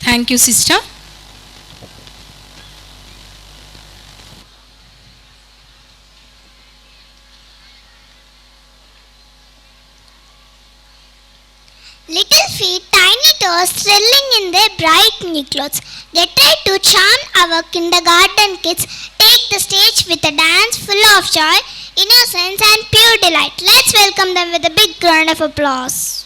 Thank you, sister. Little feet, tiny toes, thrilling in their bright new clothes. They try to charm our kindergarten kids. Take the stage with a dance full of joy, innocence, and pure delight. Let's welcome them with a big round of applause.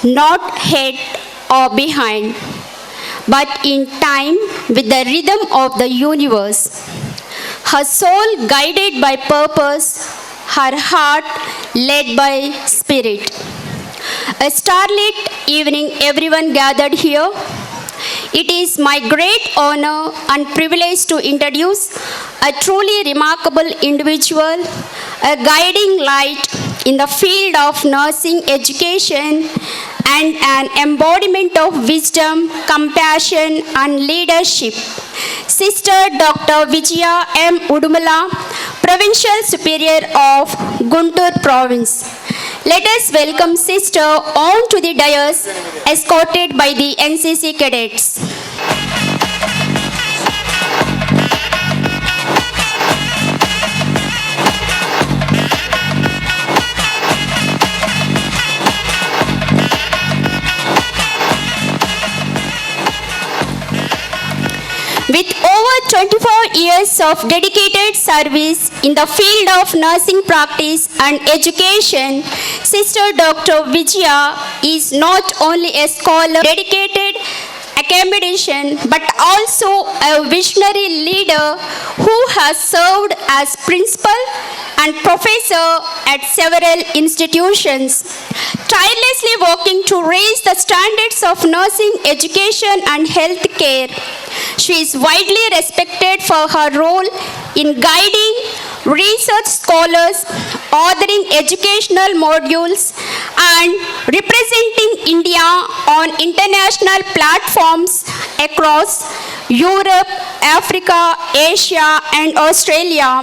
not ahead or behind, but in time with the rhythm of the universe. Her soul guided by purpose, her heart led by spirit. A starlit evening, everyone gathered here. It is my great honor and privilege to introduce a truly remarkable individual, a guiding light in the field of nursing education and an embodiment of wisdom, compassion and leadership. Sister Dr. Vijaya M. Udumala, Provincial Superior of Guntur Province. Let us welcome Sister on to the dais, escorted by the NCC cadets. With over 24 years of dedicated service in the field of nursing practice and education, Sister Dr. Vijaya is not only a scholar, dedicated academician, but also a visionary leader who has served as principal and professor at several institutions, tirelessly working to raise the standards of nursing education and health care. She is widely respected for her role in guiding research scholars, authoring educational modules, and representing India on international platforms across Europe, Africa, Asia, and Australia.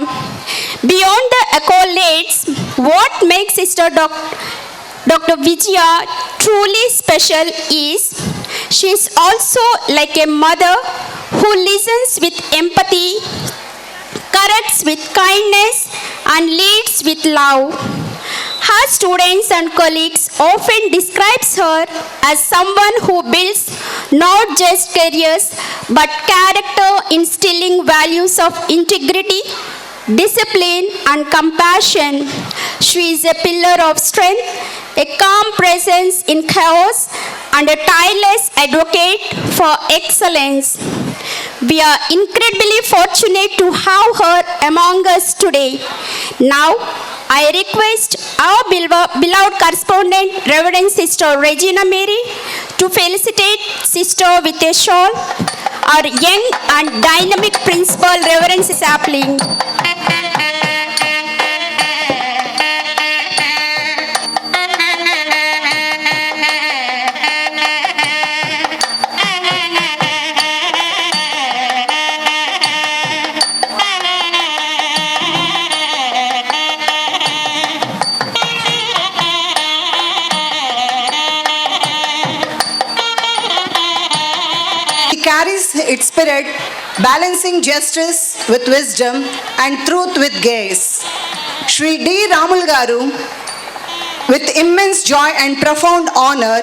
Beyond the accolades, what makes Sister Dr. Vijaya truly special is she is also like a mother who listens with empathy, corrects with kindness, and leads with love. Her students and colleagues often describes her as someone who builds not just careers but character, instilling values of integrity, discipline and compassion. She is a pillar of strength, a calm presence in chaos, and a tireless advocate for excellence. We are incredibly fortunate to have her among us today. Now, I request our beloved correspondent, Reverend Sister Regina Mary, to felicitate Sister with a shawl. Our young and dynamic principal, Reverend Sapling. Carries its spirit, balancing justice with wisdom and truth with grace. Shri D. Ramul Garu, with immense joy and profound honor,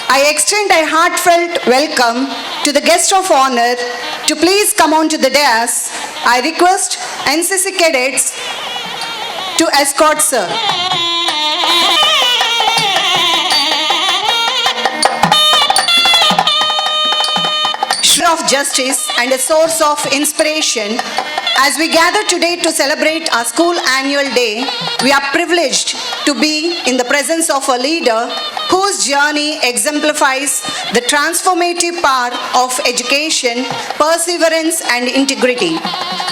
I extend a heartfelt welcome to the guest of honor to please come on to the dais. I request NCC cadets to escort sir. Of justice and a source of inspiration. As we gather today to celebrate our school annual day, we are privileged to be in the presence of a leader whose journey exemplifies the transformative power of education, perseverance and integrity.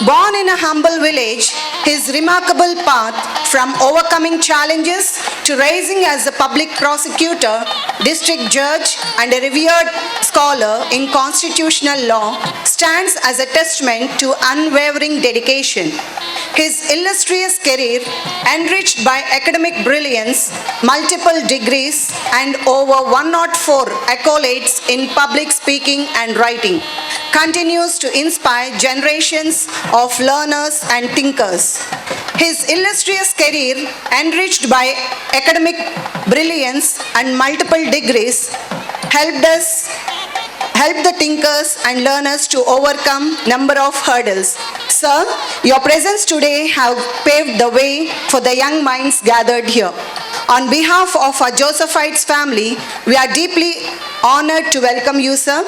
Born in a humble village, his remarkable path from overcoming challenges to rising as a public prosecutor, district judge and a revered scholar in constitutional law stands as a testament to unwavering dedication. His illustrious career, enriched by academic brilliance, multiple degrees and over 104 accolades in public speaking and writing, continues to inspire generations of learners and thinkers. His illustrious career, enriched by academic brilliance and multiple degrees, helped the thinkers and learners to overcome number of hurdles. Sir, your presence today have paved the way for the young minds gathered here. On behalf of our Josephites family, we are deeply honored to welcome you, sir.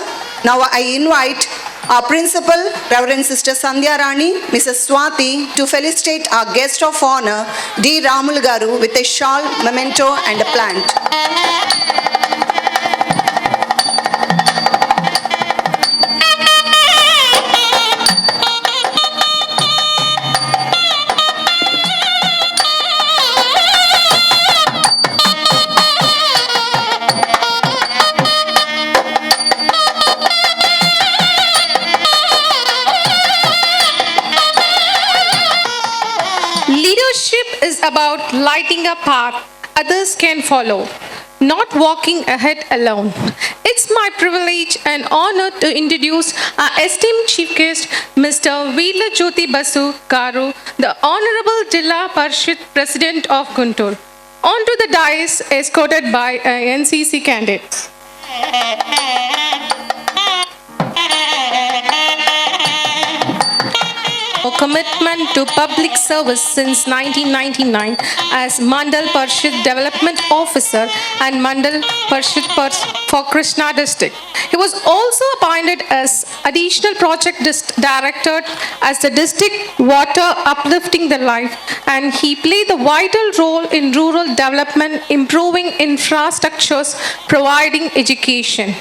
Now I invite our principal, Reverend Sister Sandhya Rani, Mrs. Swati, to felicitate our guest of honor, D. Ramul Garu, with a shawl, memento and a plant. Leadership is about lighting a path others can follow, not walking ahead alone. It's my privilege and honor to introduce our esteemed chief guest, Mr. Veela Jyoti Basu Garu, the Honorable Jilla Parishad President of Guntur. Onto the dais, escorted by NCC candidates. A commitment to public service since 1999 as Mandal Parishad Development Officer and Mandal Parishad for Krishna District. He was also appointed as Additional Project Director as the District Water Uplifting the Life, and he played a vital role in rural development, improving infrastructures, providing education.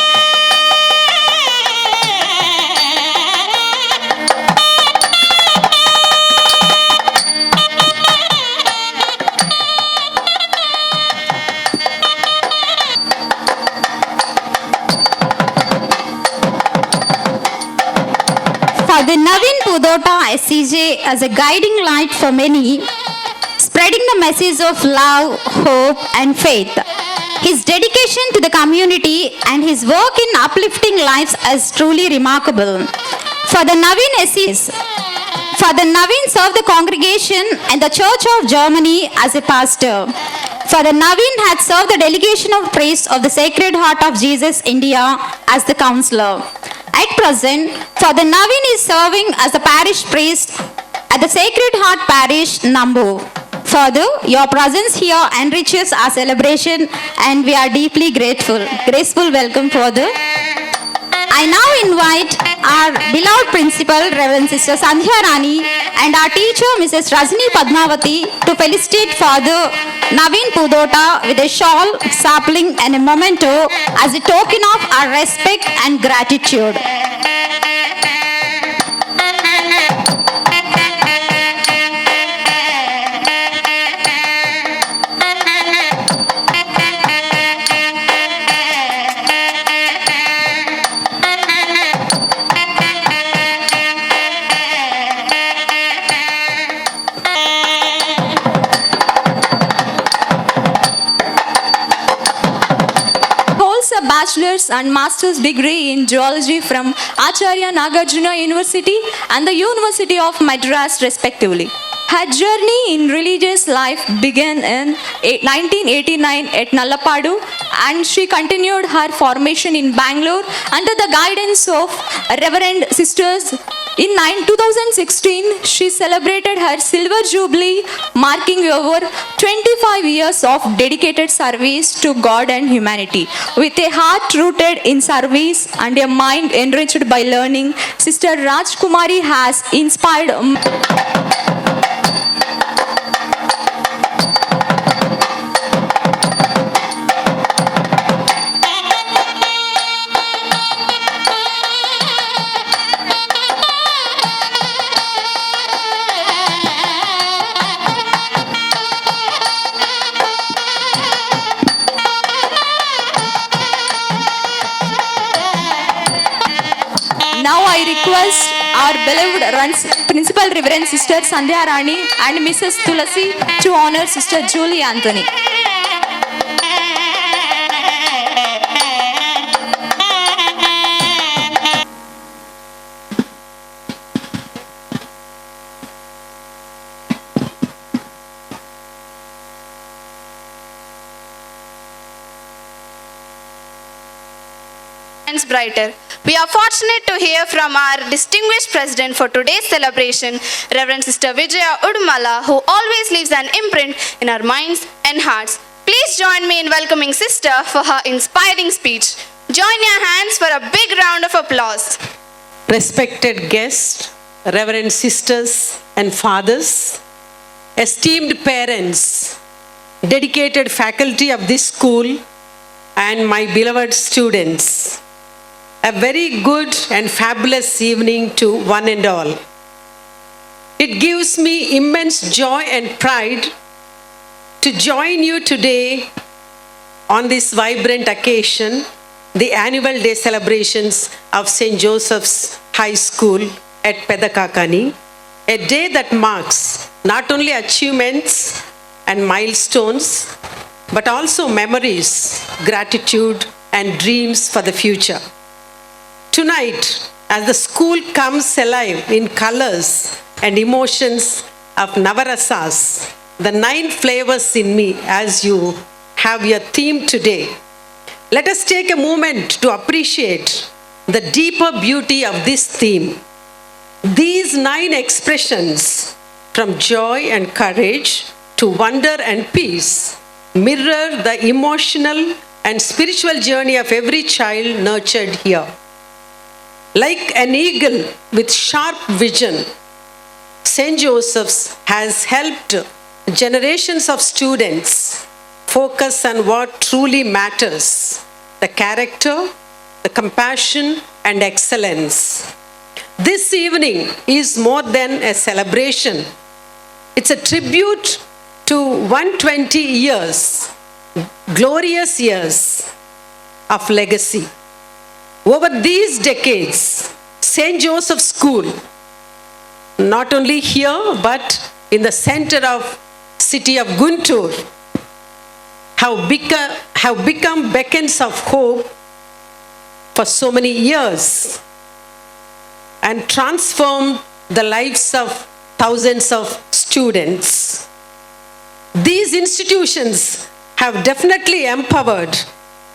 The Navin Pudota SCJ as a guiding light for many, spreading the message of love, hope and faith. His dedication to the community and his work in uplifting lives is truly remarkable. For the Navin SCJ, Navin served the congregation and the Church of Germany as a pastor. For the Navin had served the delegation of priests of the Sacred Heart of Jesus India as the counselor. At present, Father Navin is serving as a parish priest at the Sacred Heart Parish, Nambu. Father, your presence here enriches our celebration and we are deeply grateful. Graceful welcome, Father. I now invite our beloved principal, Reverend Sister Sandhya Rani, and our teacher, Mrs. Rajni Padmavati, to felicitate Father Navin Pudota with a shawl, sapling and a memento as a token of our respect and gratitude. Bachelor's and master's degree in geology from Acharya Nagarjuna University and the University of Madras respectively. Her journey in religious life began in 1989 at Nallapadu, and she continued her formation in Bangalore under the guidance of Reverend Sisters. In 2016, she celebrated her Silver Jubilee, marking over 25 years of dedicated service to God and humanity. With a heart rooted in service and a mind enriched by learning, Sister Rajkumari has inspired Now I request our beloved Principal Reverend Sister Sandhya Rani and Mrs. Tulasi to honor Sister Julie Anthony. Brighter. We are fortunate to hear from our distinguished president for today's celebration, Reverend Sister Vijaya Udumala, who always leaves an imprint in our minds and hearts. Please join me in welcoming Sister for her inspiring speech. Join your hands for a big round of applause. Respected guests, Reverend sisters and fathers, esteemed parents, dedicated faculty of this school, and my beloved students, a very good and fabulous evening to one and all. It gives me immense joy and pride to join you today on this vibrant occasion, the annual day celebrations of St. Joseph's High School at Pedakakani, a day that marks not only achievements and milestones, but also memories, gratitude, and dreams for the future. Tonight, as the school comes alive in colors and emotions of Navarasas, the 9 flavors in me, as you have your theme today, let us take a moment to appreciate the deeper beauty of this theme. These 9 expressions, from joy and courage to wonder and peace, mirror the emotional and spiritual journey of every child nurtured here. Like an eagle with sharp vision, St. Joseph's has helped generations of students focus on what truly matters: the character, the compassion, and excellence. This evening is more than a celebration. It's a tribute to 120 years, glorious years of legacy. Over these decades, St. Joseph's School, not only here but in the center of city of Guntur, have become beacons of hope for so many years and transformed the lives of thousands of students. These institutions have definitely empowered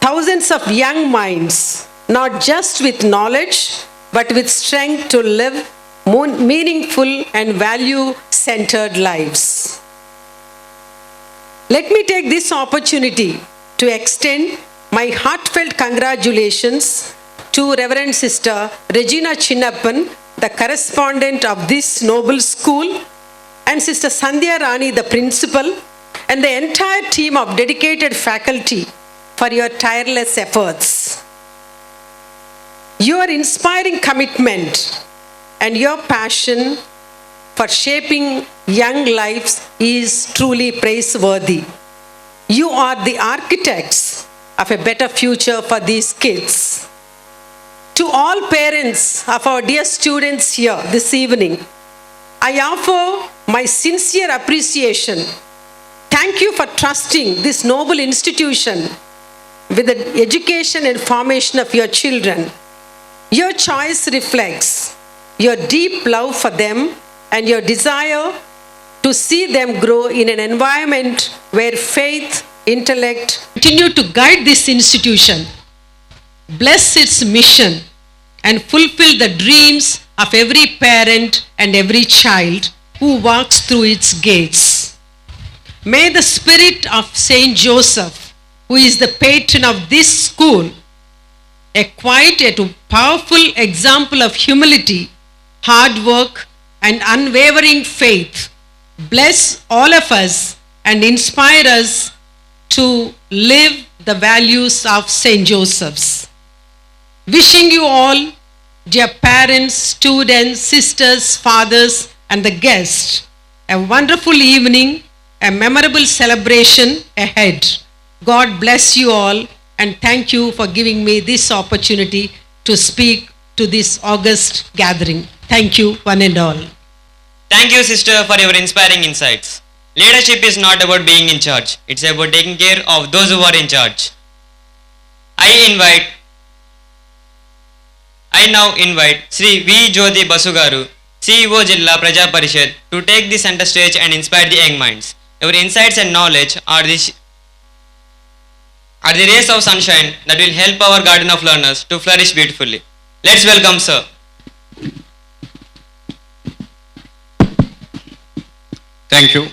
thousands of young minds, not just with knowledge, but with strength to live more meaningful and value-centered lives. Let me take this opportunity to extend my heartfelt congratulations to Reverend Sister Regina Chinnappan, the correspondent of this noble school, and Sister Sandhya Rani, the principal, and the entire team of dedicated faculty for your tireless efforts. Your inspiring commitment and your passion for shaping young lives is truly praiseworthy. You are the architects of a better future for these kids. To all parents of our dear students here this evening, I offer my sincere appreciation. Thank you for trusting this noble institution with the education and formation of your children. Your choice reflects your deep love for them and your desire to see them grow in an environment where faith, intellect continue to guide this institution, bless its mission, and fulfill the dreams of every parent and every child who walks through its gates. May the spirit of Saint Joseph, who is the patron of this school, a quiet yet powerful example of humility, hard work, and unwavering faith, bless all of us and inspire us to live the values of St. Joseph's. Wishing you all, dear parents, students, sisters, fathers, and the guests, a wonderful evening, a memorable celebration ahead. God bless you all, and thank you for giving me this opportunity to speak to this august gathering. Thank you, one and all. Thank you, sister, for your inspiring insights. Leadership is not about being in charge. It's about taking care of those who are in charge. I now invite Sri V. Jyoti Basugaru, CEO Jilla Praja Parishad, to take the center stage and inspire the young minds. Your insights and knowledge are the rays of sunshine that will help our garden of learners to flourish beautifully. Let's welcome sir. Thank you.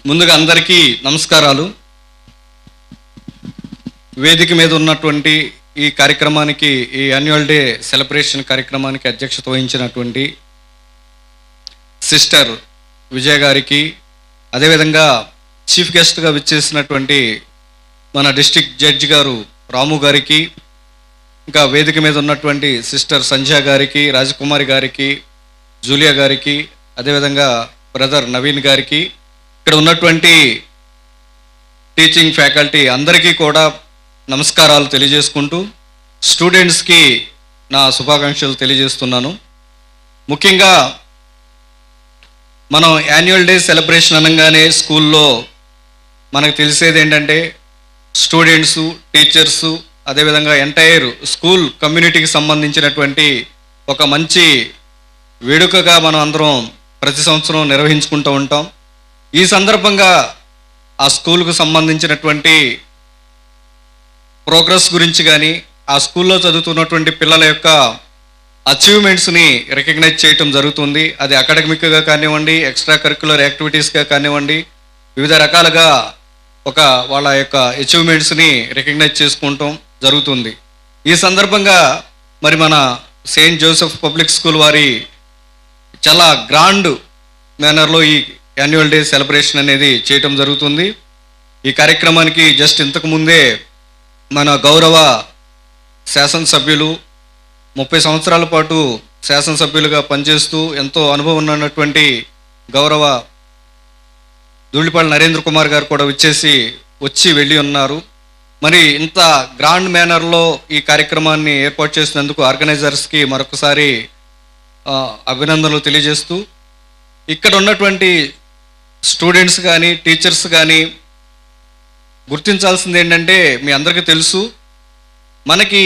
ముందుగా అందరికీ నమస్కారాలు. వేదిక మీద ఉన్నటువంటి ఈ కార్యక్రమానికి, ఈ annual day celebration కార్యక్రమానికి అధ్యక్షత వహించినటువంటి సిస్టర్ విజయ గారికి, అదేవిధంగా చీఫ్ గెస్ట్గా విచ్చేసినటువంటి మన డిస్ట్రిక్ట్ జడ్జి గారు రాము గారికి, ఇంకా వేదిక మీద ఉన్నటువంటి సిస్టర్ సంధ్య గారికి, రాజకుమారి గారికి, జూలియా గారికి, అదేవిధంగా బ్రదర్ నవీన్ గారికి, ఇక్కడ ఉన్నటువంటి టీచింగ్ ఫ్యాకల్టీ అందరికీ కూడా నమస్కారాలు తెలియజేసుకుంటూ స్టూడెంట్స్కి నా శుభాకాంక్షలు తెలియజేస్తున్నాను. ముఖ్యంగా మనం యాన్యువల్ డే సెలబ్రేషన్ అనగానే స్కూల్లో మనకు తెలిసేది ఏంటంటే స్టూడెంట్సు, టీచర్సు, అదేవిధంగా ఎంటైర్ స్కూల్ కమ్యూనిటీకి సంబంధించినటువంటి ఒక మంచి వేడుకగా మనం అందరం ప్రతి సంవత్సరం నిర్వహించుకుంటూ ఉంటాం. ఈ సందర్భంగా ఆ స్కూల్కు సంబంధించినటువంటి ప్రోగ్రెస్ గురించి కానీ, ఆ స్కూల్లో చదువుతున్నటువంటి పిల్లల యొక్క అచీవ్మెంట్స్ని రికగ్నైజ్ చేయటం జరుగుతుంది. అది అకాడమిక్గా కానివ్వండి, ఎక్స్ట్రా కరిక్యులర్ యాక్టివిటీస్గా కానివ్వండి, వివిధ రకాలుగా వాళ్ళ యొక్క అచీవ్మెంట్స్ని రికగ్నైజ్ చేసుకుంటాం జరుగుతుంది. ఈ సందర్భంగా మరి మన సెయింట్ జోసెఫ్ పబ్లిక్ స్కూల్ వారి చాలా గ్రాండ్ మేనర్లో ఈ యాన్యువల్ డే సెలబ్రేషన్ అనేది చేయటం జరుగుతుంది. ఈ కార్యక్రమానికి జస్ట్ ఇంతకుముందే మన గౌరవ శాసనసభ్యులు 30 సంవత్సరాల పాటు శాసనసభ్యులుగా పనిచేస్తూ ఎంతో అనుభవం ఉన్నటువంటి గౌరవ ధూళిపాళ నరేంద్ర కుమార్ గారు కూడా వచ్చి వెళ్ళి ఉన్నారు. మరి ఇంత గ్రాండ్ మేనర్లో ఈ కార్యక్రమాన్ని ఏర్పాటు చేసినందుకు ఆర్గనైజర్స్కి మరొకసారి అభినందనలు తెలియజేస్తూ, ఇక్కడ ఉన్నటువంటి స్టూడెంట్స్ కానీ, టీచర్స్ కానీ గుర్తించాల్సింది ఏంటంటే, మీ అందరికీ తెలుసు మనకి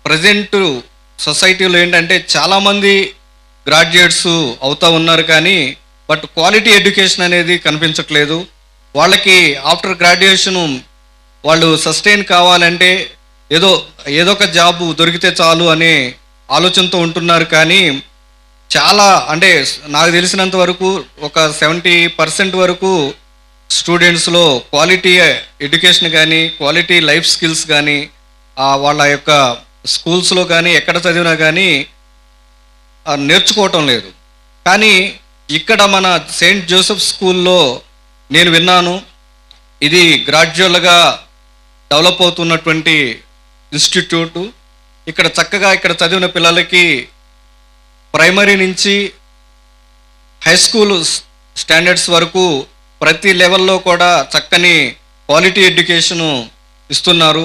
ప్రజెంట్ సొసైటీలో ఏంటంటే చాలామంది గ్రాడ్యుయేట్స్ అవుతూ ఉన్నారు, కానీ బట్ క్వాలిటీ ఎడ్యుకేషన్ అనేది కనిపించట్లేదు. వాళ్ళకి ఆఫ్టర్ గ్రాడ్యుయేషను వాళ్ళు సస్టైన్ కావాలంటే ఏదో ఒక జాబు దొరికితే చాలు అనే ఆలోచనతో ఉంటున్నారు. కానీ చాలా అంటే నాకు తెలిసినంత వరకు ఒక 70% వరకు స్టూడెంట్స్లో క్వాలిటీ ఎడ్యుకేషన్ కానీ, క్వాలిటీ లైఫ్ స్కిల్స్ కానీ వాళ్ళ యొక్క స్కూల్స్లో కానీ ఎక్కడ చదివినా కానీ నేర్చుకోవటం లేదు. కానీ ఇక్కడ మన సెయింట్ జోసెఫ్ స్కూల్లో నేను విన్నాను, ఇది గ్రాడ్యువల్గా డెవలప్ అవుతున్నటువంటి ఇన్స్టిట్యూటు. ఇక్కడ చక్కగా ఇక్కడ చదివిన పిల్లలకి ప్రైమరీ నుంచి హై స్కూల్ స్టాండర్డ్స్ వరకు ప్రతి లెవెల్లో కూడా చక్కని క్వాలిటీ ఎడ్యుకేషను ఇస్తున్నారు.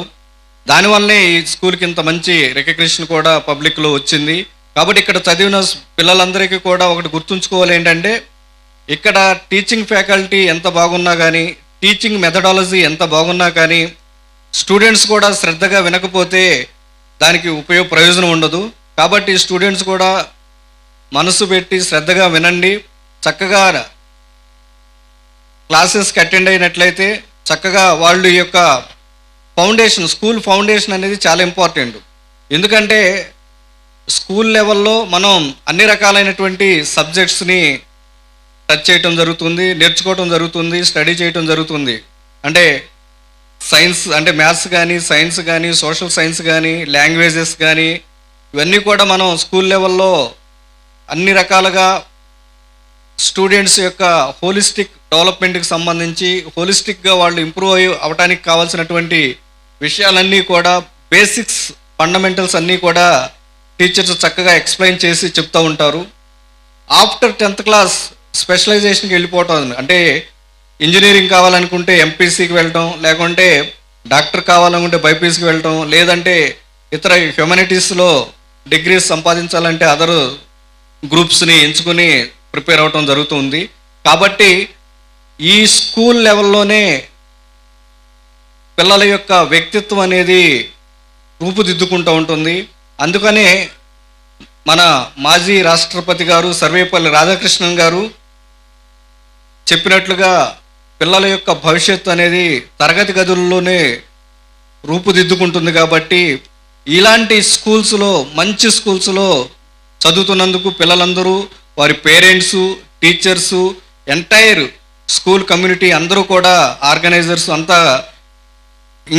దానివల్లనే ఈ స్కూల్కి ఇంత మంచి రికగ్నిషన్ కూడా పబ్లిక్లో వచ్చింది. కాబట్టి ఇక్కడ చదివిన పిల్లలందరికీ కూడా ఒకటి గుర్తుంచుకోవాలి ఏంటంటే, ఇక్కడ టీచింగ్ ఫ్యాకల్టీ ఎంత బాగున్నా కానీ, టీచింగ్ మెథడాలజీ ఎంత బాగున్నా కానీ, స్టూడెంట్స్ కూడా శ్రద్ధగా వినకపోతే దానికి ప్రయోజనం ఉండదు. కాబట్టి స్టూడెంట్స్ కూడా మనసు పెట్టి శ్రద్ధగా వినండి. చక్కగా క్లాసెస్కి అటెండ్ అయినట్లయితే చక్కగా వాళ్ళు ఈ యొక్క ఫౌండేషన్, స్కూల్ ఫౌండేషన్ అనేది చాలా ఇంపార్టెంట్. ఎందుకంటే స్కూల్ లెవెల్లో మనం అన్ని రకాలైనటువంటి సబ్జెక్ట్స్ని టచ్ చేయటం జరుగుతుంది, నేర్చుకోవటం జరుగుతుంది, స్టడీ చేయటం జరుగుతుంది. అంటే సైన్స్ అంటే మ్యాథ్స్ కానీ, సైన్స్ కానీ, సోషల్ సైన్స్ కానీ, లాంగ్వేజెస్ కానీ, ఇవన్నీ కూడా మనం స్కూల్ లెవెల్లో అన్ని రకాలుగా స్టూడెంట్స్ యొక్క హోలిస్టిక్ డెవలప్మెంట్కి సంబంధించి హోలిస్టిక్గా వాళ్ళు ఇంప్రూవ్ అవ్వడానికి కావాల్సినటువంటి విషయాలన్నీ కూడా, బేసిక్స్ ఫండమెంటల్స్ అన్నీ కూడా టీచర్స్ చక్కగా ఎక్స్ప్లెయిన్ చేసి చెప్తూ ఉంటారు. ఆఫ్టర్ 10th క్లాస్ స్పెషలైజేషన్కి వెళ్ళిపోవటం, అంటే ఇంజనీరింగ్ కావాలనుకుంటే ఎంపీసీకి వెళ్ళటం, లేకుంటే డాక్టర్ కావాలనుకుంటే బైపీసీకి వెళ్ళటం, లేదంటే ఇతర హ్యుమానిటీస్లో డిగ్రీస్ సంపాదించాలంటే అదర్ గ్రూప్స్ని ఎంచుకొని ప్రిపేర్ అవ్వటం జరుగుతుంది. కాబట్టి ఈ స్కూల్ లెవెల్లోనే పిల్లల యొక్క వ్యక్తిత్వం అనేది రూపుదిద్దుకుంటూ ఉంటుంది. అందుకనే మన మాజీ రాష్ట్రపతి గారు సర్వేపల్లి రాధాకృష్ణన్ గారు చెప్పినట్లుగా పిల్లల యొక్క భవిష్యత్తు అనేది తరగతి గదుల్లోనే రూపుదిద్దుకుంటుంది. కాబట్టి ఇలాంటి స్కూల్స్లో, మంచి స్కూల్స్లో చదువుతున్నందుకు పిల్లలందరూ, వారి parents, teachers, entire school community అందరూ కూడా ఆర్గనైజర్స్ అంతా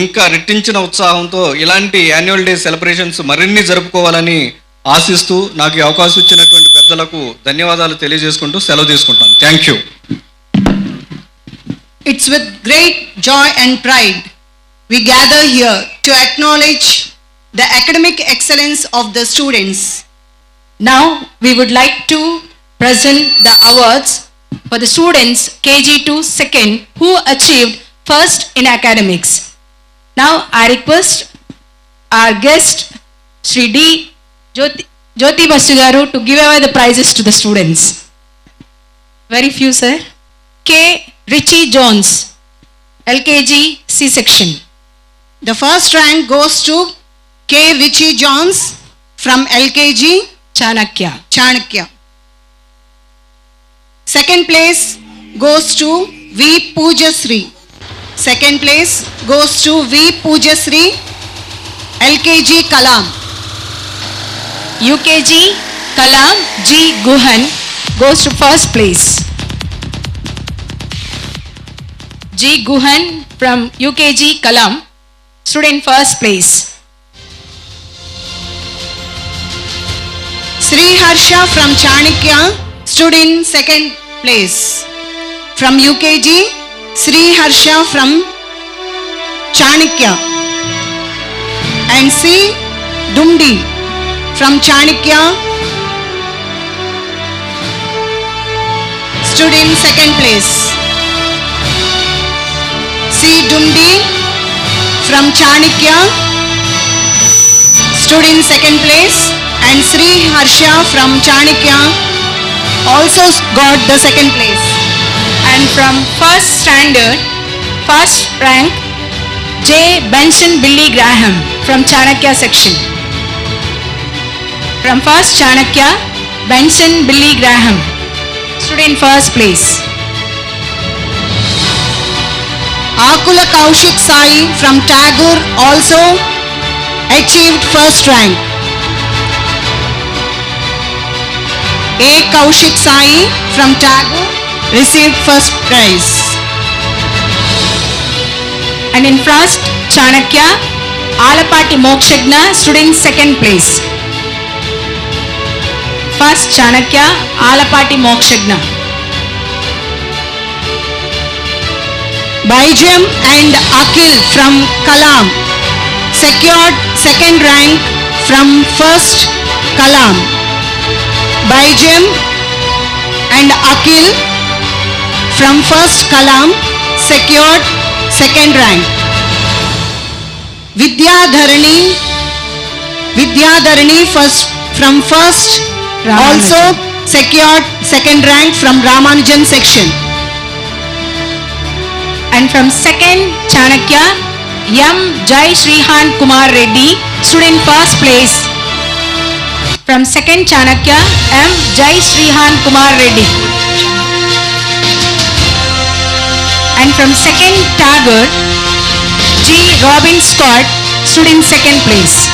ఇంకా రెట్టించిన ఉత్సాహంతో ఇలాంటి యాన్యువల్ డే సెలబ్రేషన్స్ మరిన్ని జరుపుకోవాలని ఆశిస్తూ నాకు ఈ అవకాశం ఇచ్చినటువంటి పెద్దలకు ధన్యవాదాలు తెలియజేసుకుంటూ సెలవు తీసుకుంటాను. Thank you. It's with great joy and pride we gather here to acknowledge the academic excellence of the students. Now we would like to present the awards for the students KG to second who achieved first in academics. Now I request our guest Sri D. Jyoti Basu Garu to give away the prizes to the students. Very few, sir. K. Richie Jones, LKG C section. The first rank goes to K. Richie Jones from LKG Chanakya. Chanakya. Second place goes to V. Pujasri. Second place goes to V. Pujasri, LKG Kalam. UKG Kalam G. Guhan goes to first place. G. Guhan from UKG Kalam, student first place. Sri Harsha from Chanakya, student second place. From UKG, Sri Harsha from Chanakya. And C. Dumdi from Chanakya, student second place. C. Dumdi from Chanakya, student second place, and Sri Harsha from Chanakya also got the second place. And from first standard, first rank, J. Benson Billy Graham from Chanakya section. From first Chanakya, Benson Billy Graham, student first place. Akula Kaushik Sai from Tagore also achieved first rank. A. Kaushik Sai from Tagore received first prize. And in first Chanakya, Alapati Mokshagna, student second place. First Chanakya, Alapati Mokshagna. Baijam and Akil from Kalam secured second rank from first Kalam. Baijam and Akil from first Kalam secured second rank. Vidyadharani first from first also secured second rank from Ramanujan section. And from second Chanakya, M. Jai Srihan Kumar Reddy, student first place. From second Chanakya, M. Jai Srihan Kumar Reddy. And from second Tagore, G. Robin Scott, student second place.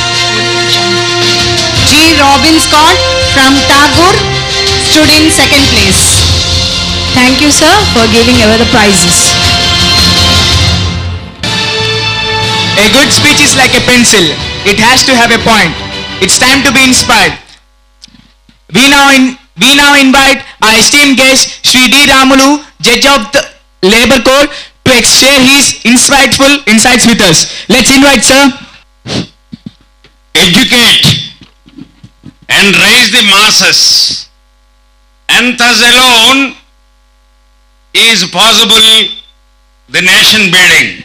G. Robin Scott from Tagore, student second place. Thank you, sir, for giving away the prizes. A good speech is like a pencil. It has to have a point. It's time to be inspired. We now invite our esteemed guest, Sri D. Ramulu, Judge of the Labour Court, to share his insightful insights with us. Let's invite, sir. Educate and raise the masses, and thus alone is possible the nation building.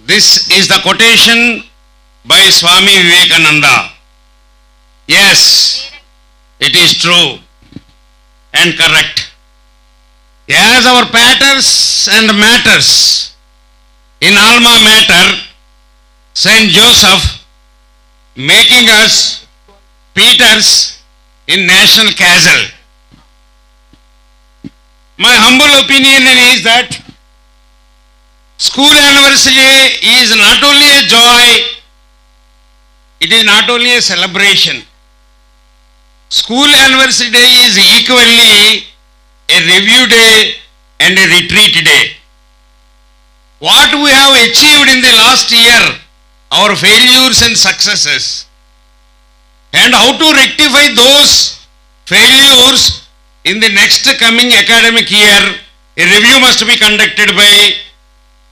This is the quotation by Swami Vivekananda. Yes, it is true and correct. As our patters and matters in alma mater, Saint Joseph, making us Peters in National Castle. My humble opinion is that school anniversary is not only a joy, it is not only a celebration. School anniversary day is equally a review day, and a retreat day. What we have achieved in the last year, our failures and successes, and how to rectify those failures in the next coming academic year, a review must be conducted by,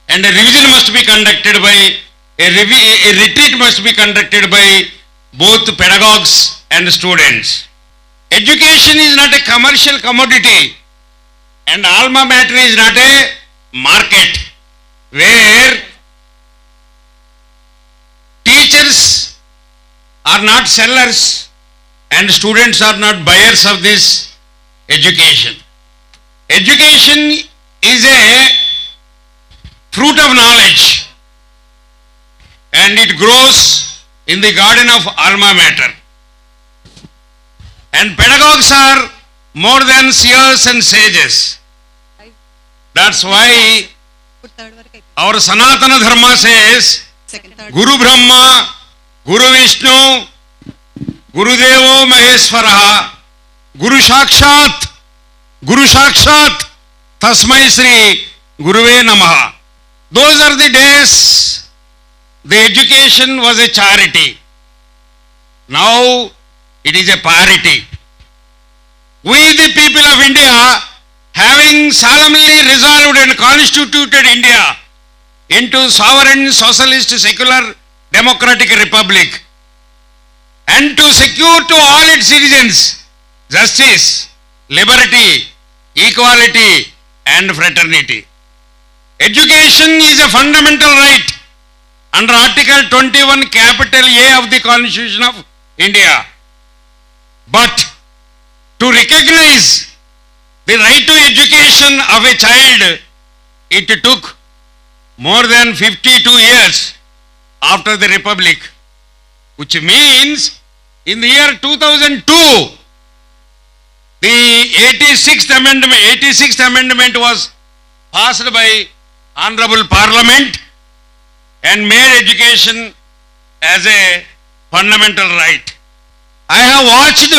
and a revision must be conducted by, a retreat must be conducted by both pedagogues and students. Education is not a commercial commodity, and alma mater is not a market where teachers are not sellers and students are not buyers of this education. Education is a fruit of knowledge, and it grows in the garden of alma mater. And pedagogues are more than seers and sages. That's why our Sanatana Dharma says, Guru Brahma, Guru Vishnu, Guru Devo Maheshwaraha, Guru Sakshat, Tasmai Sri, Guruve Namaha. Those are the days the education was a charity. Now it is a parity. We the people of India, having solemnly resolved and constituted India into sovereign, socialist, secular, democratic republic, and to secure to all its citizens justice, liberty, equality, and fraternity. Education is a fundamental right under Article 21 capital A of the Constitution of India. But to recognize the right to education of a child, it took more than 52 years after the Republic, which means in the year 2002, the 86th amendment was passed by Honorable Parliament and made education as a fundamental right. I have watched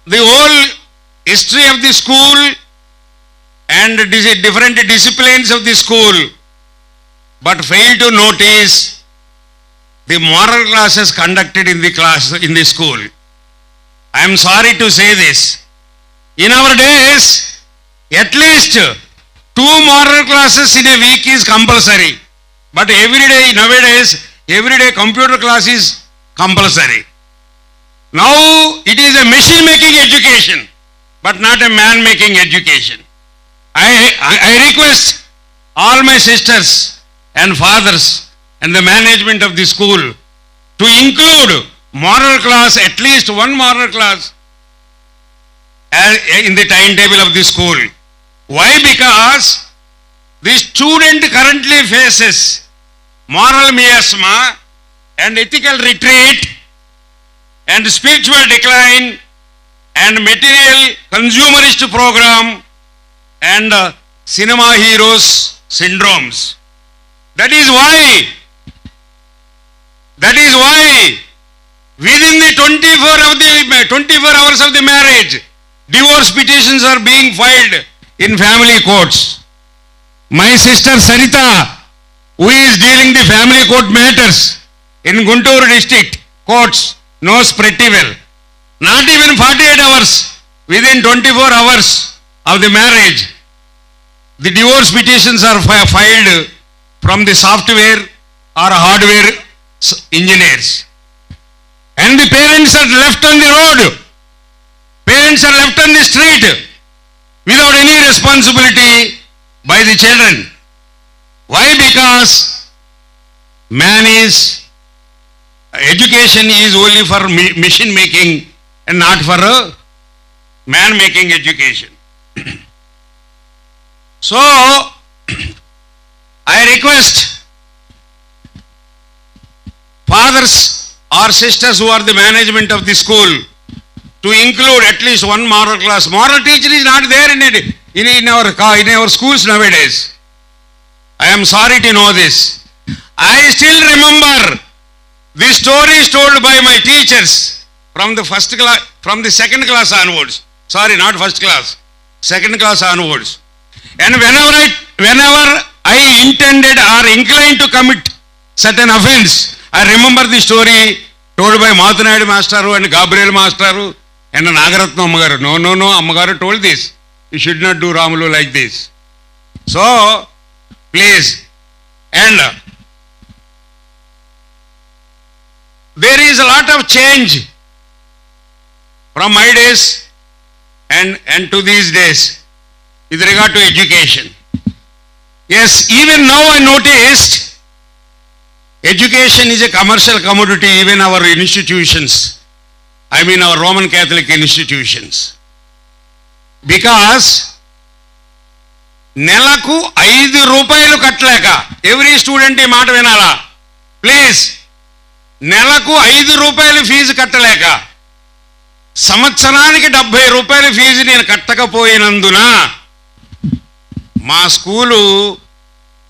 the whole history of the school and different disciplines of the school, but failed to notice the moral classes conducted in the school. I am sorry to say this. In our days, at least 2 moral classes in a week is compulsory. But every day, nowadays, every day computer class is compulsory. Now it is a machine making education, but not a man making education. I request all my sisters and fathers and the management of the school to include moral class, at least 1 moral class in the timetable of the school. Why? Because the student currently faces moral miasma and ethical retreat and spiritual decline and material consumerist program and cinema heroes syndromes. That is why within the 24 hours of the marriage, divorce petitions are being filed in family courts. My sister Sarita, who is dealing the family court matters in Guntur district courts, knows pretty well. Not even 48 hours, within 24 hours of the marriage, the divorce petitions are filed from the software or hardware engineers. And the parents are left on the road. Parents are left on the street without any responsibility by the children. Why? Because education is only for machine making and not for a man making education. So, I request fathers or sisters who are the management of the school to include at least 1 moral class. Moral teacher is not there in our schools nowadays. I am sorry to know this. I still remember the stories told by my teachers from the second class onwards. Sorry, not first class. second class onwards. And whenever I intended or inclined to commit certain offense, I remember the story told by Mathanayudu Master and Gabriel Master and Nagaratna Amagaru. No, Amagaru told this. You should not do Ramulu like this. So, please, and there is a lot of change from my days and to these days with regard to education. Yes, even now I noticed education is a commercial commodity, even our institutions. I mean our Roman Catholic institutions. Because నెలకు 5 రూపాయలు కట్టలేక, every student ఈ మాట వినాలా please, నెలకు 5 రూపాయలు fee కట్టలేక సంవత్సరానికి 70 రూపాయల ఫీజు నేను కట్టకపోయినందున మా స్కూలు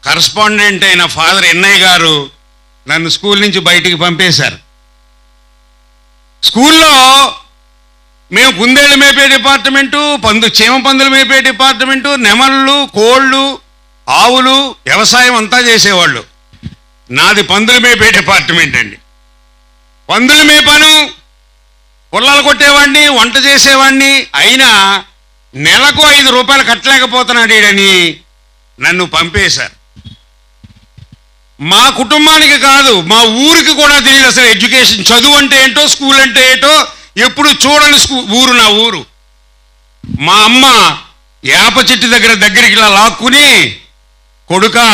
కరస్పాండెంట్ అయిన ఫాదర్ ఎన్నయ్య గారు నన్ను స్కూల్ నుంచి బయటికి పంపేశారు. స్కూల్లో మేము కుందేళ్ళు మేపే డిపార్ట్మెంటు, చీమ పందులు మేపే డిపార్ట్మెంటు, నెమళ్ళు, కోళ్ళు, ఆవులు, వ్యవసాయం అంతా చేసేవాళ్ళు. నాది పందులు మేపే డిపార్ట్మెంట్ అండి. పందులు మేపాను, పుల్లలు కొట్టేవాడిని, వంట చేసేవాడిని. అయినా నెలకు 5 రూపాయలు కట్టలేకపోతున్నాడు ఈడని నన్ను పంపేశారు. మా కుటుంబానికి కాదు, మా ఊరికి కూడా తెలియదు అసలు ఎడ్యుకేషన్, చదువు అంటే ఏంటో, స్కూల్ అంటే ఏంటో ఎప్పుడు చూడని ఊరు నా ఊరు. మా అమ్మ యాప చెట్టు దగ్గరికి ఇలా లాక్కుని, కొడుకా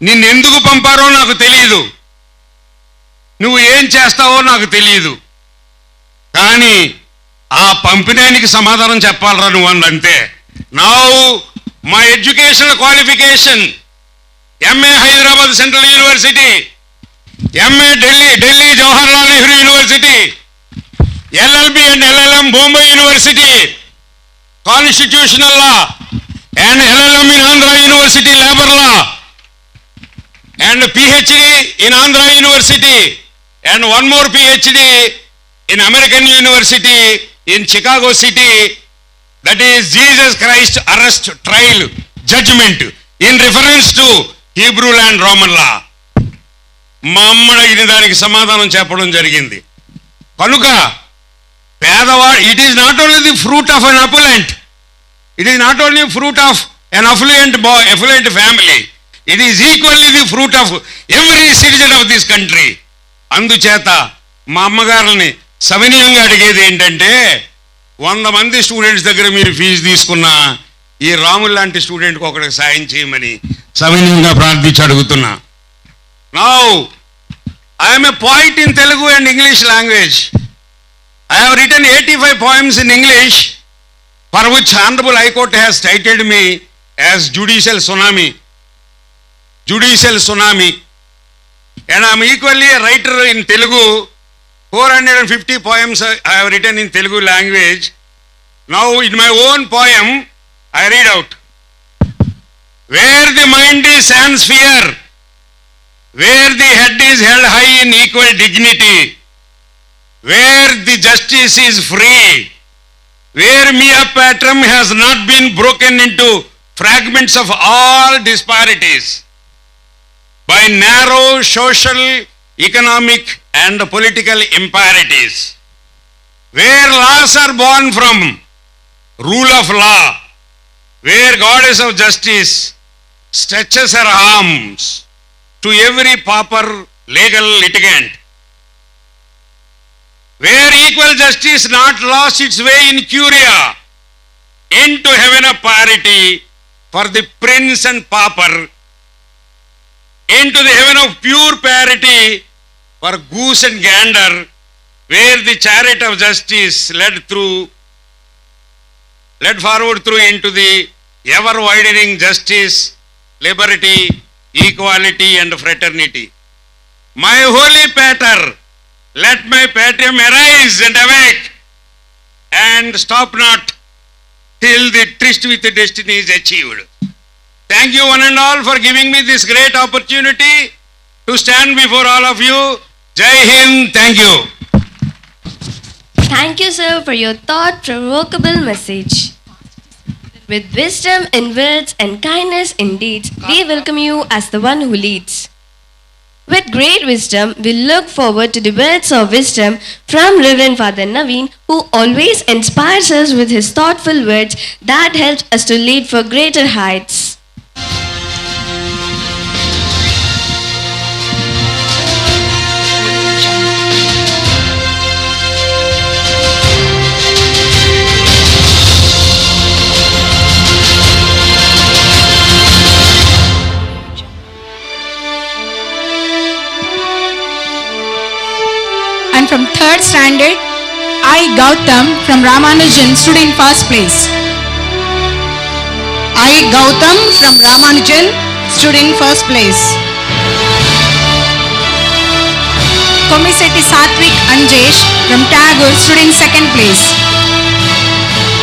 నిన్నెందుకు పంపారో నాకు తెలియదు, నువ్వు ఏం చేస్తావో నాకు తెలియదు, కానీ ఆ పంపిణీకి సమాధానం చెప్పాలరా నువ్వు అంతే. Now my educational qualification MA Hyderabad central university, MA Delhi Jawaharlal Nehru university, LLB and LLM Bombay university constitutional law, and LLM in Andhra university labour law, and PhD in Andhra university, and one more PhD in American University in Chicago City, that is Jesus Christ arrest trial judgment in reference to Hebrew and Roman law. మా అమ్మ అడిగిన దానికి సమాధానం చెప్పడం జరిగింది. కనుక పేదవాడు, it is not only the fruit of an opulent, it is not only fruit of an affluent family, it is equally the fruit of every citizen of this country. అందుచేత మా అమ్మగారిని సవినయంగా అడిగేది ఏంటంటే, 100 మంది స్టూడెంట్స్ దగ్గర మీరు ఫీజు తీసుకున్నా ఈ రాములు లాంటి స్టూడెంట్కి ఒకరికి సాయం చేయమని సవినయంగా ప్రార్థించి అడుగుతున్నా. Now I'm a poet in Telugu and English language. I have written 85 poems in English, for which Honorable High Court has cited me as judicial tsunami. And I am equally a writer in Telugu. 450 poems I have written in Telugu language. Now in my own poem, I read out. Where the mind is sans fear, where the head is held high in equal dignity, where the justice is free, where mea patrum has not been broken into fragments of all disparities by narrow social, economic and political imperatives, where laws are born from rule of law, where goddess of justice stretches her arms to every pauper legal litigant, where equal justice not lost its way in curia into heaven of parity for the prince and pauper, into the heaven of pure parity for goose and gander, where the chariot of justice led forward through into the ever widening justice, liberty, equality and fraternity. My holy pater, let my patrium arise and awake, and stop not till the tryst with the destiny is achieved. Thank you one and all for giving me this great opportunity to stand before all of you. Jai Hind, thank you. Thank you, sir, for your thought-provoking message. With wisdom in words and kindness in deeds, we welcome you as the one who leads. With great wisdom, we look forward to the words of wisdom from Reverend Father Naveen, who always inspires us with his thoughtful words that helps us to lead for greater heights. And from 3rd standard, I, Gautam from Ramanujan, stood in first place. I, Gautam from Ramanujan, stood in first place. Komisetti Satvik Anjesh from Tagore stood in 2nd place.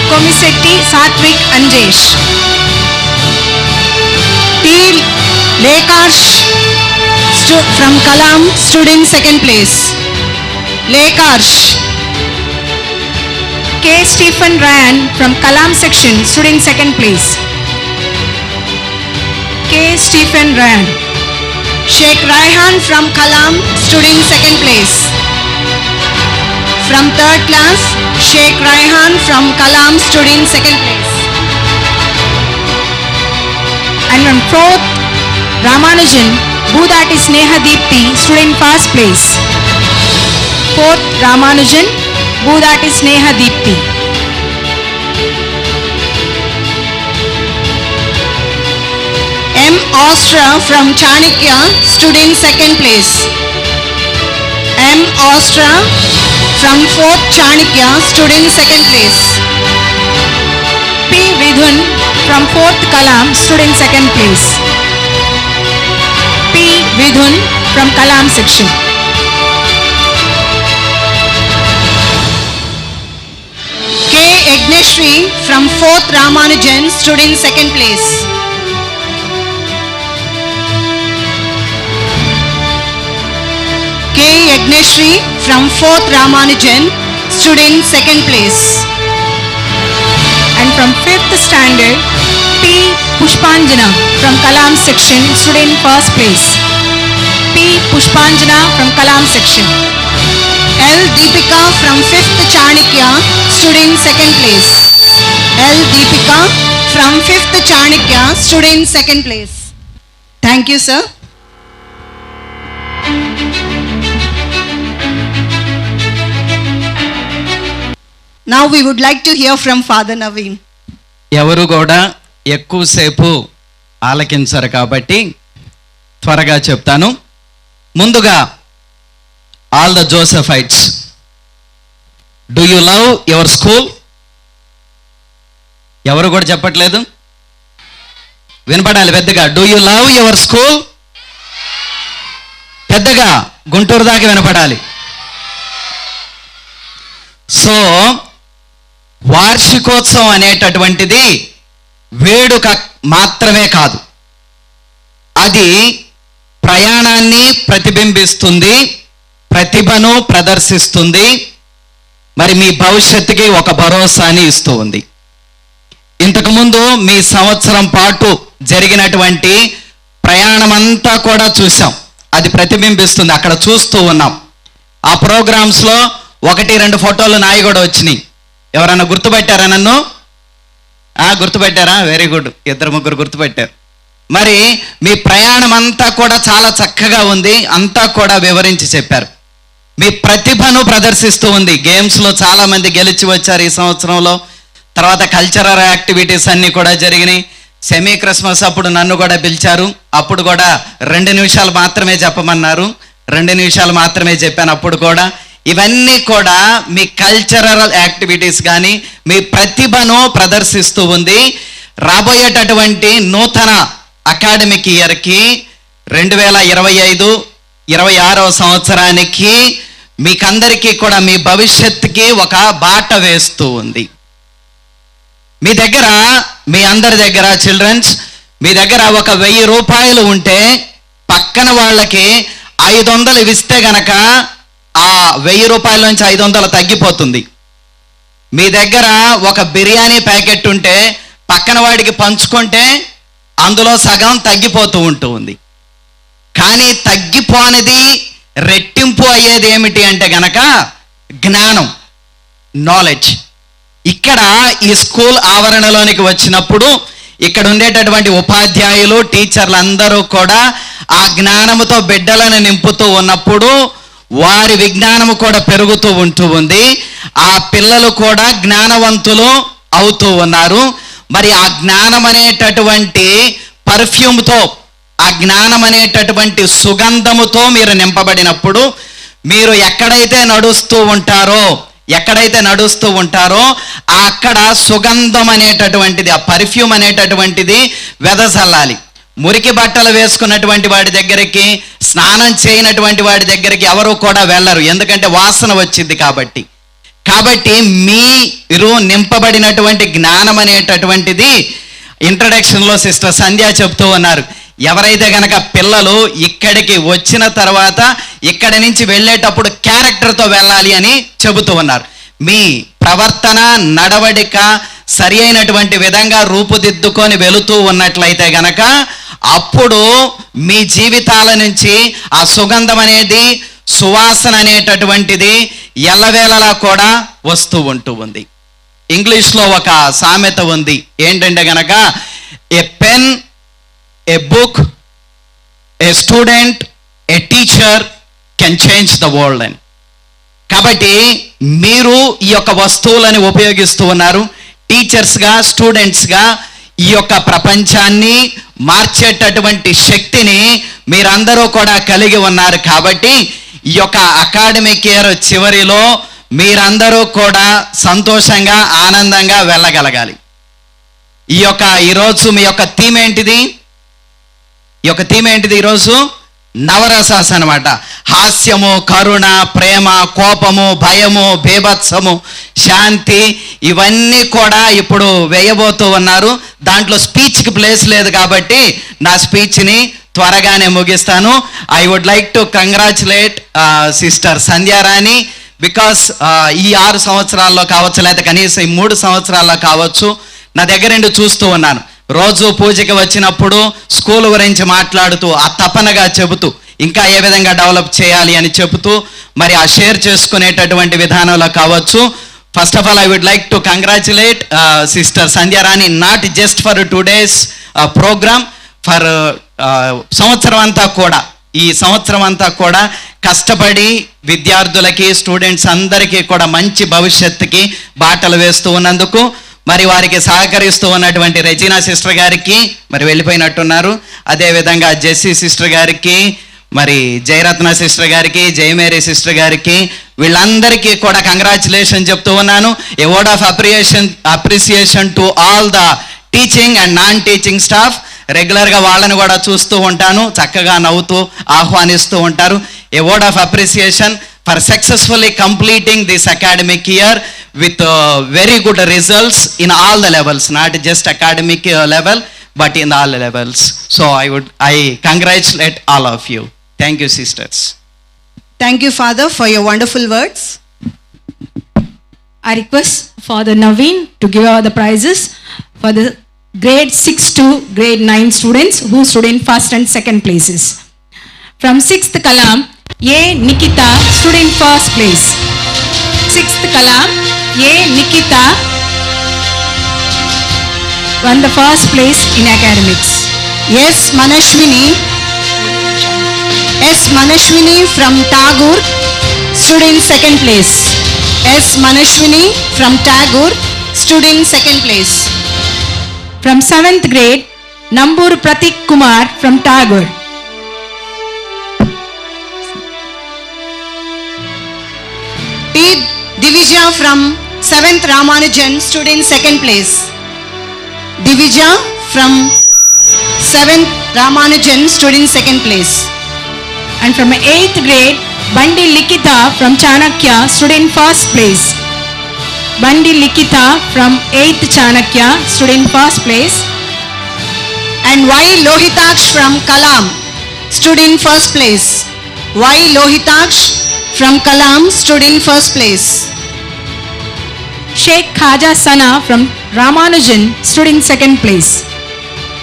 Komisetti Satvik Anjesh. T. Lekarsh from Kalam stood in 2nd place. Lekarsh. K. Stephen Ryan from Kalam section stood in 2nd place. K. Stephen Ryan. Sheikh Raihan from Kalam stood in 2nd place. From 3rd class, Sheikh Raihan from Kalam stood in 2nd place. And from 4th Ramanujan, Budati Sneha Deepti stood in first place. 4th Ramanujan, Budati Sneha Deepti. M. Ostra from Chanakya stood in 2nd place. M. Ostra from 4th Chanakya stood in 2nd place. P. Vidhun from 4th Kalam stood in 2nd place. P. Vidhun from Kalam section. K. Yagneshri from 4th Ramanujan stood in 2nd place. K. Yagneshri from 4th Ramanujan stood in 2nd place. And from 5th standard, P. Pushpanjana from Kalam section stood in first place. P. Pushpanjana from Kalam section. L. Deepika from 5th Chanakya stood in 2nd place. L. Deepika from 5th Chanakya stood in 2nd place. Thank you, sir. Now we would like to hear from Father Naveen. ఎవరు కూడా ఎక్కువసేపు ఆలకించరు కాబట్టి త్వరగా చెప్తాను. ముందుగా all the Josephites, do you love your school? ఎవరు కూడా చెప్పట్లేదు, వినపడాలి పెద్దగా. Do you love your school? పెద్దగా గుంటూరు దాకా వినపడాలి. సో వార్షికోత్సవం అనేటటువంటిది వేడుక మాత్రమే కాదు, అది ప్రయాణాన్ని ప్రతిబింబిస్తుంది, ప్రతిభను ప్రదర్శిస్తుంది, మరి మీ భవిష్యత్తుకి ఒక భరోసాని ఇస్తూ ఉంది. ఇంతకుముందు మీ సంవత్సరం పాటు జరిగినటువంటి ప్రయాణం అంతా కూడా చూసాం, అది ప్రతిబింబిస్తుంది, అక్కడ చూస్తూ ఉన్నాం. ఆ ప్రోగ్రామ్స్లో 1-2 ఫోటోలు నాయి కూడా వచ్చినాయి. ఎవరన్నా గుర్తుపెట్టారా నన్ను? గుర్తుపెట్టారా? వెరీ గుడ్, 2-3 గుర్తుపెట్టారు. మరి మీ ప్రయాణం అంతా కూడా చాలా చక్కగా ఉంది, అంతా కూడా వివరించి చెప్పారు. మీ ప్రతిభను ప్రదర్శిస్తూ ఉంది. గేమ్స్లో చాలామంది గెలిచి వచ్చారు ఈ సంవత్సరంలో. తర్వాత కల్చరల్ యాక్టివిటీస్ అన్నీ కూడా జరిగినాయి. సెమీ క్రిస్మస్ అప్పుడు నన్ను కూడా పిలిచారు, అప్పుడు కూడా 2 నిమిషాలు మాత్రమే చెప్పమన్నారు, 2 నిమిషాలు మాత్రమే చెప్పాను అప్పుడు కూడా. ఇవన్నీ కూడా మీ కల్చరల్ యాక్టివిటీస్ కానీ మీ ప్రతిభను ప్రదర్శిస్తూ ఉంది. రాబోయేటటువంటి నూతన అకాడమిక్ ఇయర్కి 2025-26వ సంవత్సరానికి మీకందరికీ కూడా మీ భవిష్యత్తుకి ఒక బాట వేస్తూ ఉంది. మీ దగ్గర, మీ అందరి దగ్గర చిల్డ్రన్స్, మీ దగ్గర ఒక 1000 రూపాయలు ఉంటే పక్కన వాళ్ళకి 500 ఇస్తే గనక ఆ 1000 రూపాయల నుంచి 500 తగ్గిపోతుంది. మీ దగ్గర ఒక బిర్యానీ ప్యాకెట్ ఉంటే పక్కన వాడికి పంచుకుంటే అందులో సగం తగ్గిపోతూ ఉంటుంది. కానీ తగ్గిపోనిది రెట్టింపు అయ్యేది ఏమిటి అంటే గనక జ్ఞానం, నాలెడ్జ్. ఇక్కడ ఈ స్కూల్ ఆవరణలోనికి వచ్చినప్పుడు ఇక్కడ ఉండేటటువంటి ఉపాధ్యాయులు, టీచర్లు అందరూ కూడా ఆ జ్ఞానముతో బిడ్డలను నింపుతూ ఉన్నప్పుడు వారి విజ్ఞానము కూడా పెరుగుతూ ఉంటూ ఉంది. ఆ పిల్లలు కూడా జ్ఞానవంతులు అవుతూ ఉన్నారు. మరి ఆ జ్ఞానం అనేటటువంటి పర్ఫ్యూమ్తో, ఆ జ్ఞానం అనేటటువంటి సుగంధముతో మీరు నింపబడినప్పుడు మీరు ఎక్కడైతే నడుస్తూ ఉంటారో అక్కడ సుగంధం అనేటటువంటిది, ఆ పర్ఫ్యూమ్ అనేటటువంటిది వెదజల్లాలి. మురికి బట్టలు వేసుకున్నటువంటి వాడి దగ్గరికి, స్నానం చేయనటువంటి వాడి దగ్గరికి ఎవరు కూడా వెళ్ళరు, ఎందుకంటే వాసన వచ్చింది కాబట్టి. మీరు నింపబడినటువంటి జ్ఞానం అనేటటువంటిది ఇంట్రడక్షన్లో సిస్టర్ సంధ్య చెప్తూ ఉన్నారు. ఎవరైతే గనక పిల్లలు ఇక్కడికి వచ్చిన తర్వాత ఇక్కడి నుంచి వెళ్ళేటప్పుడు క్యారెక్టర్తో వెళ్ళాలి అని చెబుతూ ఉన్నారు. మీ ప్రవర్తన, నడవడిక సరి అయినటువంటి విధంగా రూపుదిద్దుకొని వెళుతూ ఉన్నట్లయితే గనక అప్పుడు మీ జీవితాల నుంచి ఆ సుగంధం అనేది, సువాసన అనేటటువంటిది ఎల్లవేళలా కూడా వస్తూ ఉంది. ఇంగ్లీష్లో ఒక సామెత ఉంది, ఏంటంటే గనక a pen, a book, a student, a teacher can change the world అని. కాబట్టి మీరు ఈ యొక్క వస్తువులని ఉపయోగిస్తూ ఉన్నారు. టీచర్స్గా, స్టూడెంట్స్గా ఈ యొక్క ప్రపంచాన్ని మార్చేటటువంటి శక్తిని మీరందరూ కూడా కలిగి ఉన్నారు. కాబట్టి ఈ యొక్క అకాడమిక్ ఇయర్ చివరిలో మీరందరూ కూడా సంతోషంగా, ఆనందంగా వెళ్ళగలగాలి. ఈరోజు మీ యొక్క థీమ్ ఏంటిది? ఈరోజు నవరసాస్ అనమాట. హాస్యము, కరుణ, ప్రేమ, కోపము, భయము, బీభత్సము, శాంతి, ఇవన్నీ కూడా ఇప్పుడు వేయబోతూ ఉన్నారు. దాంట్లో స్పీచ్కి ప్లేస్ లేదు కాబట్టి నా స్పీచ్ని త్వరగానే ముగిస్తాను. I would like to congratulate sister Sandhyarani, because ఈ 6 సంవత్సరాల్లో కావచ్చు, లేదా కనీసం ఈ 3 సంవత్సరాల్లో కావచ్చు, నా దగ్గర నుండి చూస్తూ ఉన్నాను. రోజు పూజకి వచ్చినప్పుడు స్కూల్ గురించి మాట్లాడుతూ, ఆ తపనగా చెబుతూ, ఇంకా ఏ విధంగా డెవలప్ చేయాలి అని చెబుతూ, మరి ఆ షేర్ చేసుకునేటటువంటి విధానంలో కావచ్చు. First of all I would like to congratulate sister Sandhyarani, not just for 2 days programme, for ఈ సంవత్సరం అంతా కూడా కష్టపడి విద్యార్థులకి, స్టూడెంట్స్ అందరికీ కూడా మంచి భవిష్యత్తుకి బాటలు వేస్తూ ఉన్నందుకు, మరి వారికి సహకరిస్తూ ఉన్నటువంటి రెజీనా సిస్టర్ గారికి, మరి వెళ్ళిపోయినట్టున్నారు, అదేవిధంగా జెస్సీ సిస్టర్ గారికి, మరి జయరత్న సిస్టర్ గారికి, జయమేరీ సిస్టర్ గారికి, వీళ్ళందరికీ కూడా కంగ్రాచులేషన్ చెప్తూ ఉన్నాను. A word of appreciation to all the teaching and non teaching staff. రెగ్యులర్గా వాళ్ళని కూడా చూస్తూ ఉంటాను, చక్కగా నవ్వుతూ ఆహ్వానిస్తూ ఉంటారు. A word of appreciation for successfully completing this academic year with very good results in all the levels, not just academic level but in all levels. So I congratulate all of you. Thank you, sisters. Thank you, Father, for your wonderful words. I request Father Naveen to give out the prizes for the grade 6 to grade 9 students who stood in first and second places. From 6th Kalam, A. Nikita stood in first place. 6th Kalam, A. Nikita won the first place in academics. S. Manashwini from Tagore stood in second place. S. Manashwini from Tagore stood in second place. From 7th grade, Nambur Pratik Kumar from Tagore. P. Divija from 7th Ramanujan stood in second place. Divija from 7th Ramanujan stood in second place. And from 8th grade, Bandi Likita from Chanakya stood in first place. Bandi Likita from 8th Chanakya stood in first place. And Y. Lohitaksh from Kalam stood in first place. Y. Lohitaksh from Kalam stood in first place. Sheikh Khaja Sana from Ramanujan stood in second place.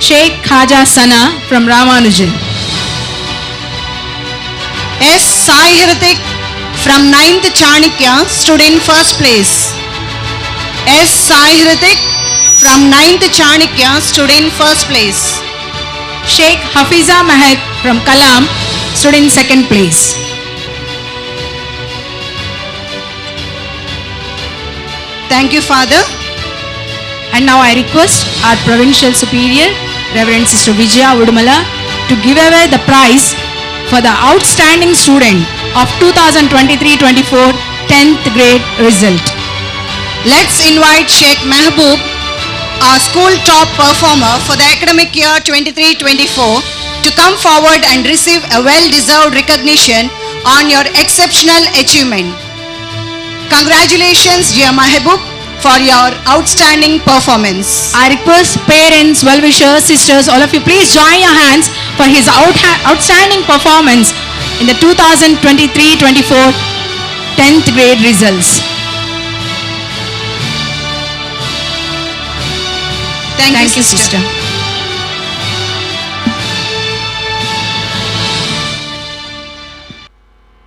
Sheikh Khaja Sana from Ramanujan. S. Sai Hritik from 9th Chanakya stood in first place. S. Sai Hritik from 9th Chanakya stood in first place. Sheikh Hafiza Mahek from Kalam stood in second place. Thank you, Father. And now I request our Provincial Superior, Reverend Sister Vijaya Udumala, to give away the prize for the outstanding student of 2023-24 10th grade result. Let's invite Sheikh Mehboob, our school top performer for the academic year 23-24, to come forward and receive a well-deserved recognition on your exceptional achievement. Congratulations, dear Mehboob, for your outstanding performance. I request parents, well-wishers, sisters, all of you, please join your hands for his outstanding performance in the 2023-24 10th grade results. Thank you, sister.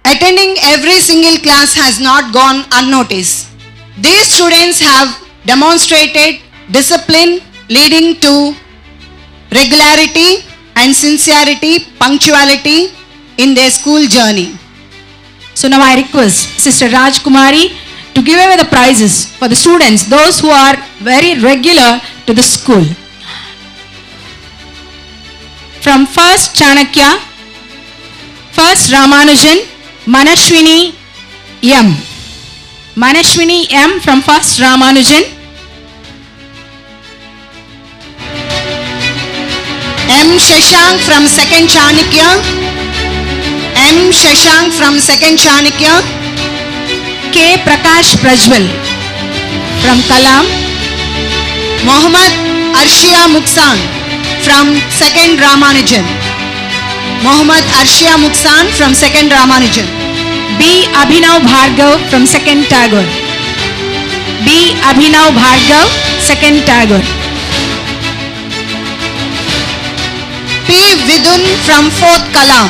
Attending every single class has not gone unnoticed. These students have demonstrated discipline leading to regularity and sincerity, punctuality in their school journey. So now I request Sister Raj Kumari to give away the prizes for the students, those who are very regular to the school. From first Chanakya, first Ramanujan, Manashwini M. Manashwini M from first Ramanujan. M. Shashank from second Chanakya. M. Shashank from second Chanakya. K. Prakash Prajwal from Kalam. Mohammad Arshia Muksan from second Ramanujan. Mohammad Arshia Muksan from second Ramanujan. B. Abhinav Bhargav from second Tagore. B. Abhinav Bhargav, second Tagore. P. Vidun from fourth Kalam.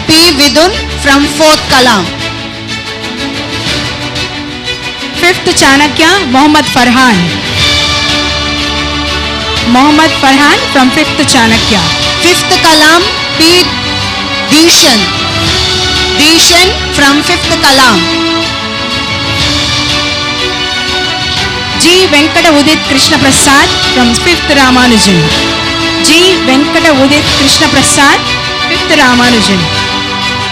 P. Vidun from fourth Kalam. Fifth Chanakya, Mohammad Farhan. Mohammad Farhan from fifth Chanakya. Fifth Kalam, P. Dishan. Dishan from fifth Kalam. G. Venkata Udit Krishna Prasad from fifth Ramanujan. G. Venkata Udit Krishna Prasad, fifth Ramanujan.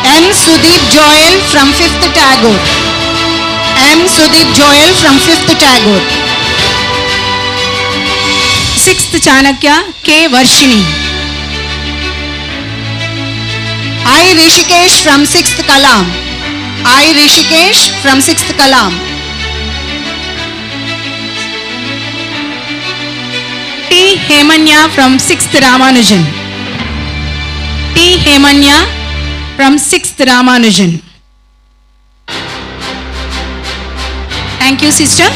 M. Sudeep Joel from fifth Tagore. M. Sudeep Joel from fifth Tagore. Sixth Chanakya, K. Varshini. I. Rishikesh from sixth Kalam. I. Rishikesh from sixth Kalam. T. Hemanya from sixth Ramanujan. T. Hemanya from sixth Ramanujan. Thank you, sister.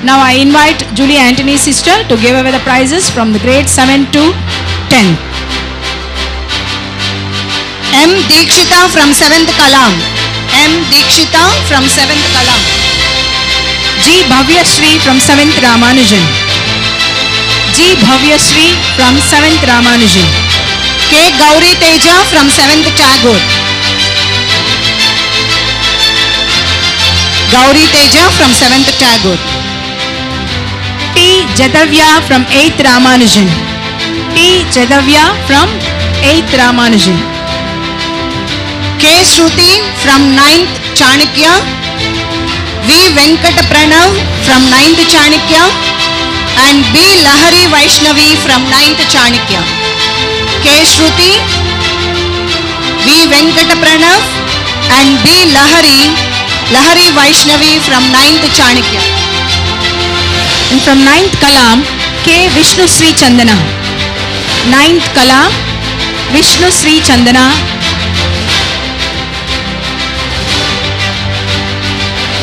Now I invite Julie Anthony's sister to give away the prizes from the grade 7 to 10. M. Dikshita from 7th Kalam. M. Dikshita from 7th Kalam. G. Bhavya Shri from 7th Ramanujan. G. Bhavya Shri from 7th Ramanujan. K. Gauri Teja from 7th Tagore. Gauri Teja from 7th Tagore. T. Jadavya from 8th Ramanujan. T. Jadavya from 8th Ramanujan. K. Shruti from 9th Chanakya. V. Venkata Pranav from 9th Chanakya. And B. Lahari Vaishnavi from 9th Chanakya. K. Shruti, V. Venkata Pranav and B. Lahari Vaishnavi from 9th Chanakya. And from 9th Kalam, K. Vishnu Sri Chandana. 9th Kalam, Vishnu Sri Chandana.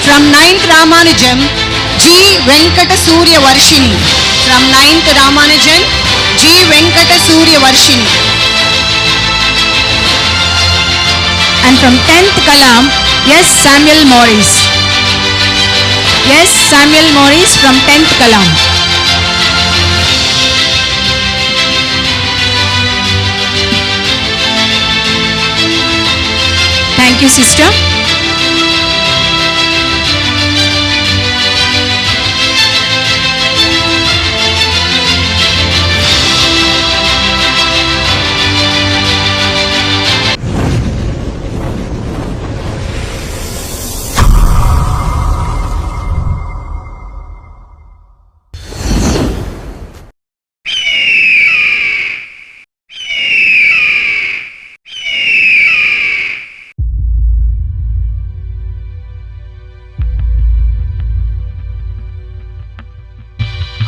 From 9th Ramanujam, G. G. Venkata Surya Varshini. From 9th Ramanujan, G. Venkata Surya Varshini. And from 10th Kalam, S. Samuel Morris. Yes, Samuel Morris from 10th Kalam. Thank you, sister.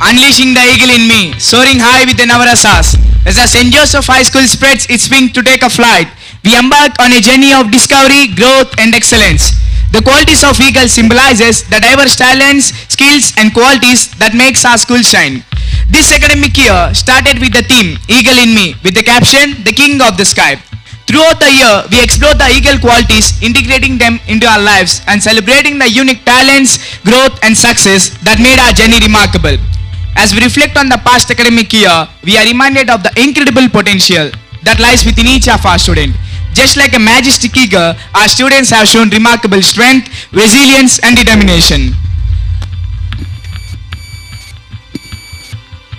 Unleashing the eagle in me, soaring high with the Navarasas. As the St. Joseph High School spreads its wing to take a flight, we embark on a journey of discovery, growth and excellence. The qualities of eagle symbolizes the diverse talents, skills and qualities that makes our school shine. This academic year started with the theme Eagle in Me with the caption The King of the Sky. Throughout the year, we explore the eagle qualities, integrating them into our lives and celebrating the unique talents, growth and success that made our journey remarkable. As we reflect on the past academic year, we are reminded of the incredible potential that lies within each of our students. Just like a majestic eagle, our students have shown remarkable strength, resilience and determination.